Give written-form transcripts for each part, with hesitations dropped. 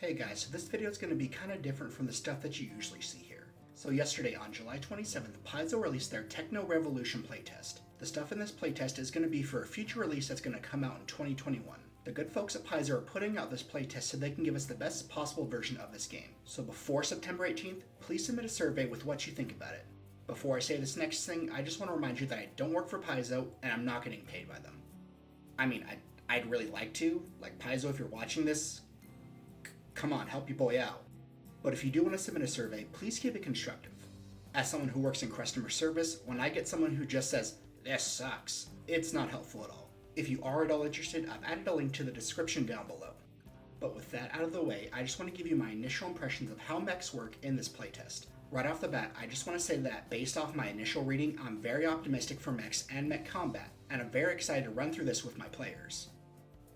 Hey guys, so this video is going to be kind of different from the stuff that you usually see here. So yesterday on July 27th, Piazo released their Techno Revolution Playtest. The stuff in this playtest is going to be for a future release that's going to come out in 2021. The good folks at Piazo are putting out this playtest so they can give us the best possible version of this game. So before September 18th, please submit a survey with what you think about it. Before I say this next thing, I just want to remind you that I don't work for Piazo and I'm not getting paid by them. I mean, I'd really like to. Like, Piazo, if you're watching this, come on, help your boy out. But if you do want to submit a survey, please keep it constructive. As someone who works in customer service, when I get someone who just says, "This sucks," it's not helpful at all. If you are at all interested, I've added a link to the description down below. But with that out of the way, I just want to give you my initial impressions of how mechs work in this playtest. Right off the bat, I just want to say that based off my initial reading, I'm very optimistic for mechs and mech combat, and I'm very excited to run through this with my players.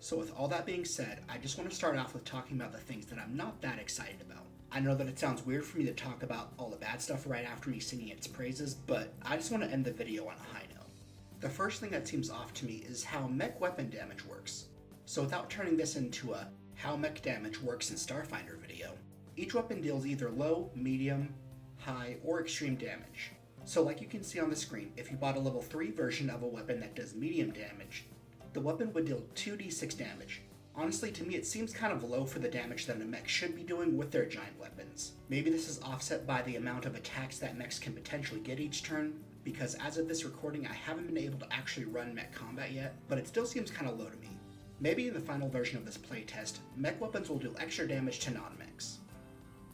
So with all that being said, I just want to start off with talking about the things that I'm not that excited about. I know that it sounds weird for me to talk about all the bad stuff right after me singing its praises, but I just want to end the video on a high note. The first thing that seems off to me is how mech weapon damage works. So without turning this into a how mech damage works in Starfinder video, each weapon deals either low, medium, high, or extreme damage. So like you can see on the screen, if you bought a level 3 version of a weapon that does medium damage, the weapon would deal 2d6 damage. Honestly, to me it seems kind of low for the damage that a mech should be doing with their giant weapons. Maybe this is offset by the amount of attacks that mechs can potentially get each turn, because as of this recording I haven't been able to actually run mech combat yet, but it still seems kind of low to me. Maybe in the final version of this playtest, mech weapons will do extra damage to non-mechs.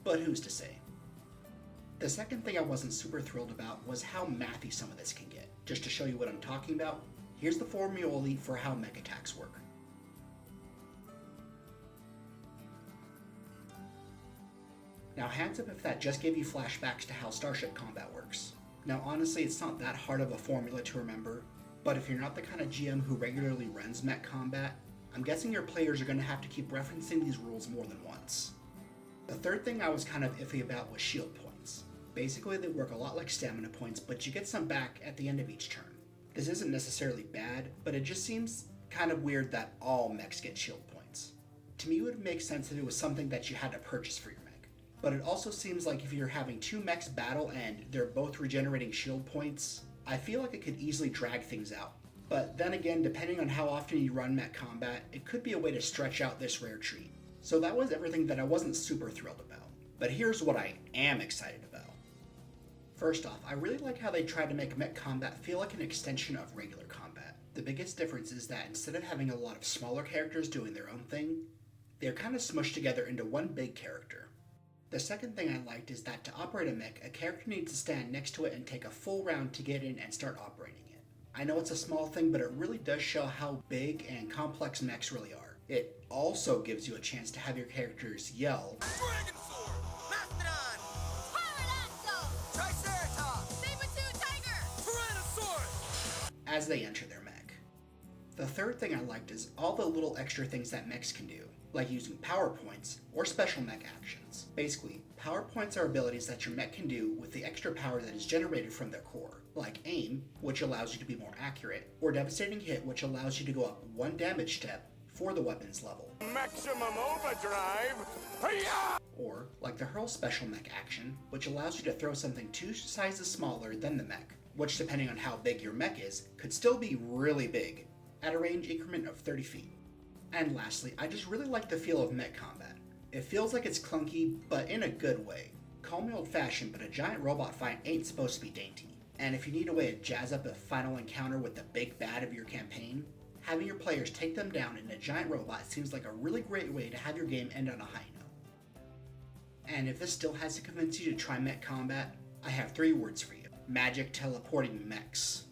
But who's to say? The second thing I wasn't super thrilled about was how mathy some of this can get. Just to show you what I'm talking about, here's the formulae for how mech attacks work. Now hands up if that just gave you flashbacks to how Starship combat works. Now honestly, it's not that hard of a formula to remember, but if you're not the kind of GM who regularly runs mech combat, I'm guessing your players are going to have to keep referencing these rules more than once. The third thing I was kind of iffy about was shield points. Basically they work a lot like stamina points, but you get some back at the end of each turn. This isn't necessarily bad, but it just seems kind of weird that all mechs get shield points. To me it would make sense if it was something that you had to purchase for your mech. But it also seems like if you're having two mechs battle and they're both regenerating shield points, I feel like it could easily drag things out. But then again, depending on how often you run mech combat, it could be a way to stretch out this rare treat. So that was everything that I wasn't super thrilled about. But here's what I am excited about. First off, I really like how they tried to make mech combat feel like an extension of regular combat. The biggest difference is that instead of having a lot of smaller characters doing their own thing, they're kind of smushed together into one big character. The second thing I liked is that to operate a mech, a character needs to stand next to it and take a full round to get in and start operating it. I know it's a small thing, but it really does show how big and complex mechs really are. It also gives you a chance to have your characters yell as they enter their mech. The third thing I liked is all the little extra things that mechs can do, like using power points or special mech actions. Basically, power points are abilities that your mech can do with the extra power that is generated from their core, like aim, which allows you to be more accurate, or devastating hit, which allows you to go up 1 damage step for the weapon's level. Maximum overdrive! Hi-ya! Or, like the Hurl special mech action, which allows you to throw something 2 sizes smaller than the mech, which depending on how big your mech is, could still be really big, at a range increment of 30 feet. And lastly, I just really like the feel of mech combat. It feels like it's clunky, but in a good way. Call me old-fashioned, but a giant robot fight ain't supposed to be dainty. And if you need a way to jazz up a final encounter with the big bad of your campaign, having your players take them down in a giant robot seems like a really great way to have your game end on a high note. And if this still has to convince you to try mech combat, I have 3 words for you. Magic teleporting mechs.